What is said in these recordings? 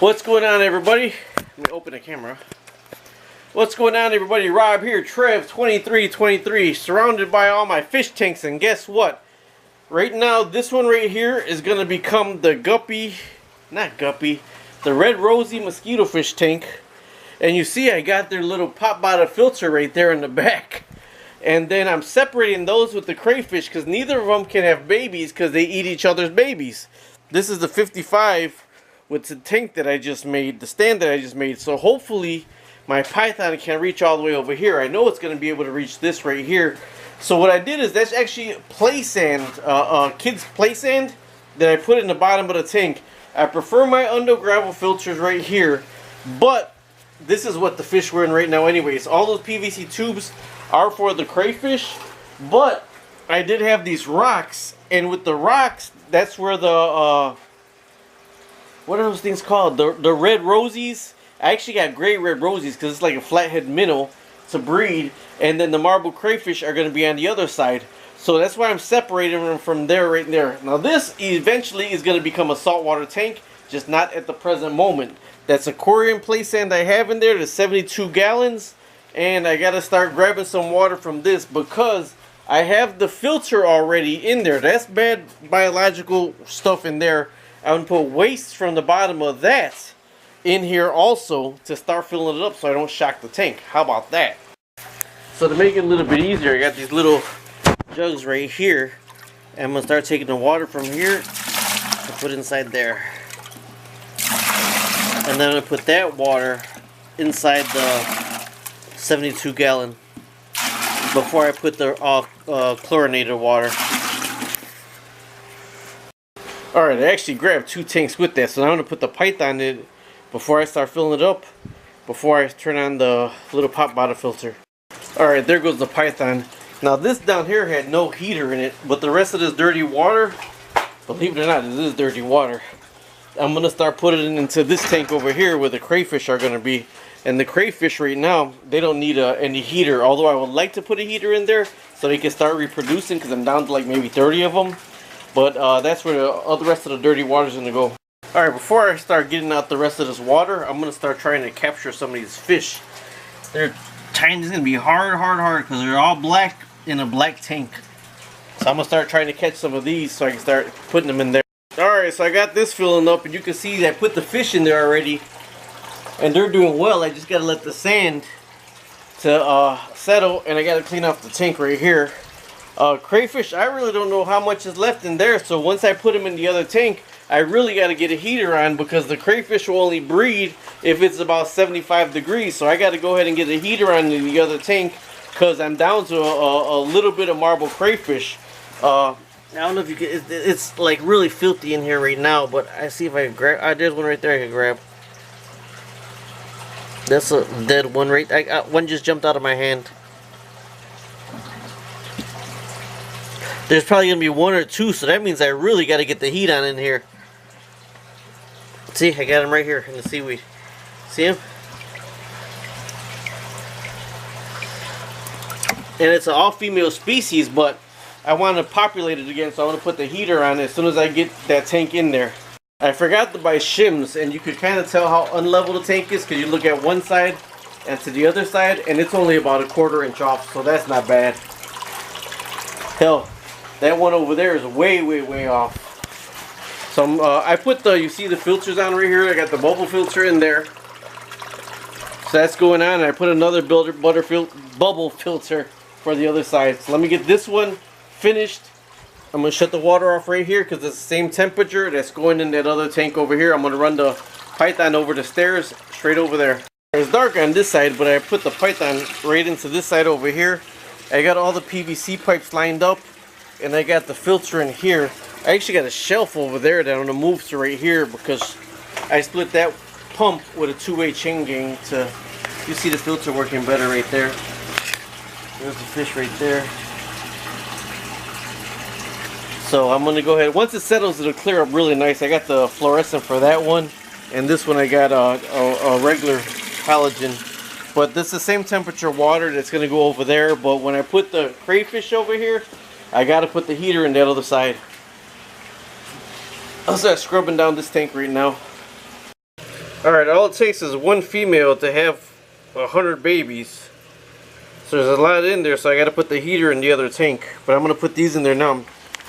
What's going on, everybody? Let me open the camera. What's going on, everybody? Rob here, Trev2323, surrounded by all my fish tanks, and guess what? Right now, this one right here is going to become the the red Rosie mosquito fish tank. And you see I got their little pop bottle filter right there in the back. And then I'm separating those with the crayfish because neither of them can have babies because they eat each other's babies. This is the 55 with the tank that I just made, the stand that I just made. So hopefully my python can reach all the way over here. I know it's going to be able to reach this right here. So what I did is, that's actually play sand, kids play sand that I put in the bottom of the tank. I prefer my under gravel filters right here, but this is what the fish we're in right now anyways. All those PVC tubes are for the crayfish, but I did have these rocks, and with the rocks, that's where the what are those things called? The red Rosies. I actually got gray red Rosies because it's like a flathead minnow to breed, and then the marble crayfish are going to be on the other side. So that's why I'm separating them from there, right there. Now this eventually is going to become a saltwater tank, just not at the present moment. That's aquarium play sand I have in there. There's 72 gallons, and I got to start grabbing some water from this because I have the filter already in there. That's bad biological stuff in there. I'm going to put waste from the bottom of that in here also to start filling it up so I don't shock the tank. How about that? So to make it a little bit easier, I got these little jugs right here. And I'm going to start taking the water from here and put it inside there. And then I'm going to put that water inside the 72 gallon before I put the chlorinated water. Alright, I actually grabbed 2 tanks with that, so now I'm going to put the python in it before I start filling it up, before I turn on the little pop bottle filter. Alright, there goes the python. Now this down here had no heater in it, but the rest of this dirty water, believe it or not, this is dirty water. I'm going to start putting it into this tank over here where the crayfish are going to be. And the crayfish right now, they don't need any heater, although I would like to put a heater in there so they can start reproducing because I'm down to like maybe 30 of them. But that's where the rest of the dirty water is going to go. Alright, before I start getting out the rest of this water, I'm going to start trying to capture some of these fish. They're tiny. It's going to be hard because they're all black in a black tank. So I'm going to start trying to catch some of these so I can start putting them in there. Alright, so I got this filling up, and you can see I put the fish in there already. And they're doing well. I just got to let the sand to settle, and I got to clean off the tank right here. Crayfish, I really don't know how much is left in there, so once I put them in the other tank, I really got to get a heater on because the crayfish will only breed if it's about 75 degrees. So I got to go ahead and get a heater on in the other tank because I'm down to a little bit of marble crayfish. I don't know if you can, it's like really filthy in here right now, but I see if I can grab. There's one right there I can grab. That's a dead one right. One just jumped out of my hand. There's probably going to be 1 or 2, so that means I really got to get the heat on in here. See, I got him right here in the seaweed. See him? And it's an all-female species, but I want to populate it again, so I want to put the heater on as soon as I get that tank in there. I forgot to buy shims, and you could kind of tell how unlevel the tank is because you look at one side and to the other side, and it's only about a 1/4 inch off, so that's not bad. Hell, that one over there is way off. So I put you see the filters on right here. I got the bubble filter in there. So that's going on. I put another bubble filter for the other side. So let me get this one finished. I'm going to shut the water off right here because it's the same temperature that's going in that other tank over here. I'm going to run the python over the stairs straight over there. It's dark on this side, but I put the python right into this side over here. I got all the PVC pipes lined up, and I got the filter in here. I actually got a shelf over there that I'm going to move to right here because I split that pump with a 2-way chain gang to, you see the filter working better right there. There's the fish right there. So I'm going to go ahead, once it settles it'll clear up really nice. I got the fluorescent for that one, and this one I got a regular halogen. But this is the same temperature water that's going to go over there, but when I put the crayfish over here, I got to put the heater in that other side. I'll start scrubbing down this tank right now. Alright, all it takes is one female to have 100 babies. So there's a lot in there, so I gotta put the heater in the other tank. But I'm gonna put these in there now.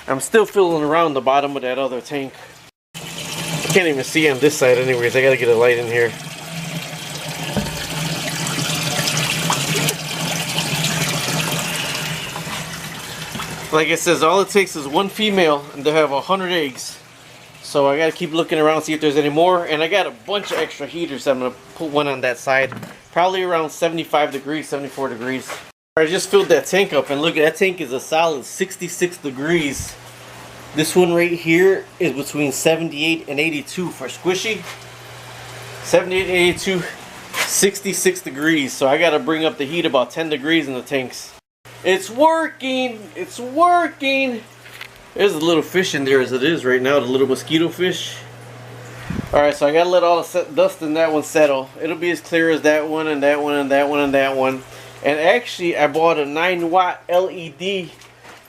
I'm still fiddling around the bottom of that other tank. I can't even see on this side anyways. I gotta get a light in here. Like it says, all it takes is one female and to have 100 eggs. So I gotta keep looking around, see if there's any more. And I got a bunch of extra heaters, so I'm gonna put one on that side. Probably around 75 degrees, 74 degrees. I just filled that tank up, and look, that tank is a solid 66 degrees. This one right here is between 78 and 82 for squishy. 78 and 82, 66 degrees. So I gotta bring up the heat about 10 degrees in the tanks. It's working! It's working! There's a little fish in there as it is right now, the little mosquito fish. Alright, so I gotta let all the dust in that one settle. It'll be as clear as that one and that one and that one and that one. And actually, I bought a 9-watt LED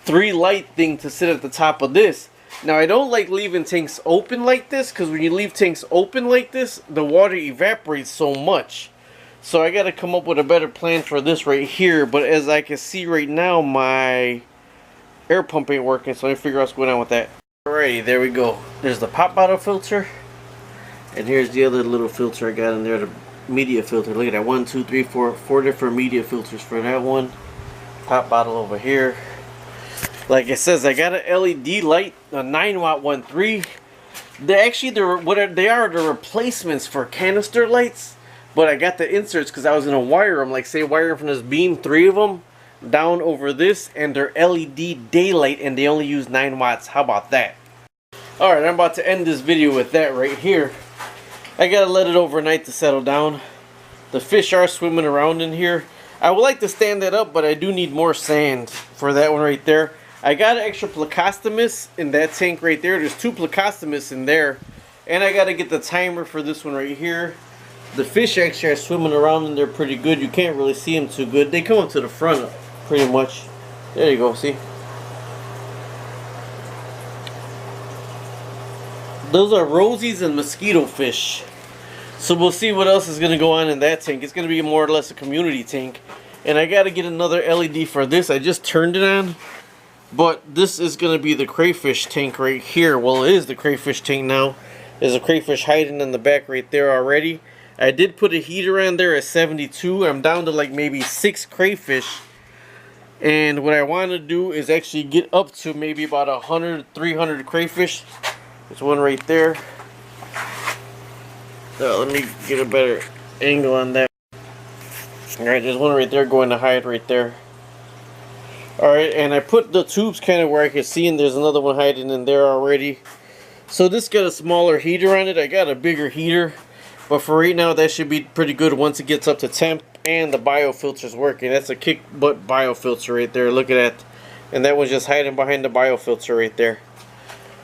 3-light thing to sit at the top of this. Now, I don't like leaving tanks open like this, because when you leave tanks open like this, the water evaporates so much. So I gotta come up with a better plan for this right here. But as I can see right now, my air pump ain't working, so let me figure out what's going on with that. Alrighty, there we go. There's the pop bottle filter. And here's the other little filter I got in there, the media filter. Look at that, 1, 2, 3, 4, 4 different media filters for that one. Pop bottle over here. Like it says, I got an LED light, a 9-watt one, 3. They actually, they are the replacements for canister lights. But I got the inserts because I was gonna wire them, like say wire from this beam, 3 of them down over this, and they're LED daylight, and they only use 9 watts. How about that? Alright, I'm about to end this video with that right here. I gotta let it overnight to settle down. The fish are swimming around in here. I would like to stand that up, but I do need more sand for that one right there. I got an extra plecostomus in that tank right there. There's 2 plecostomus in there. And I gotta get the timer for this one right here. The fish actually are swimming around in there pretty good. You can't really see them too good. They come up to the front pretty much. There you go, see? Those are Rosies and mosquito fish. So we'll see what else is going to go on in that tank. It's going to be more or less a community tank. And I got to get another LED for this. I just turned it on. But this is going to be the crayfish tank right here. Well, it is the crayfish tank now. There's a crayfish hiding in the back right there already. I did put a heater on there at 72. I'm down to like maybe 6 crayfish. And what I want to do is actually get up to maybe about 100, 300 crayfish. There's one right there. So let me get a better angle on that. Alright, there's one right there going to hide right there. Alright, and I put the tubes kind of where I can see, and there's another one hiding in there already. So this got a smaller heater on it. I got a bigger heater. But for right now, that should be pretty good once it gets up to temp and the biofilter's working. That's a kick butt biofilter right there. Look at that. And that one's just hiding behind the biofilter right there.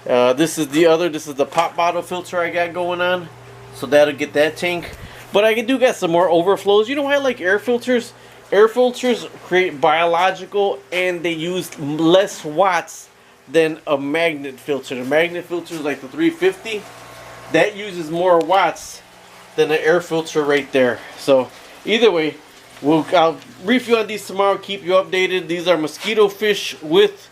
This is the pop bottle filter I got going on. So that'll get that tank. But I do got some more overflows. You know why I like air filters? Air filters create biological, and they use less watts than a magnet filter. The magnet filter is like the 350. That uses more watts than the air filter right there. So either way, I'll review on these tomorrow, keep you updated. These are mosquito fish with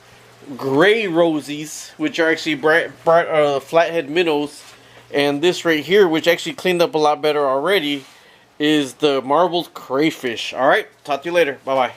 gray rosies, which are actually flathead minnows. And this right here, which actually cleaned up a lot better already, is the marbled crayfish. Alright, talk to you later. Bye bye.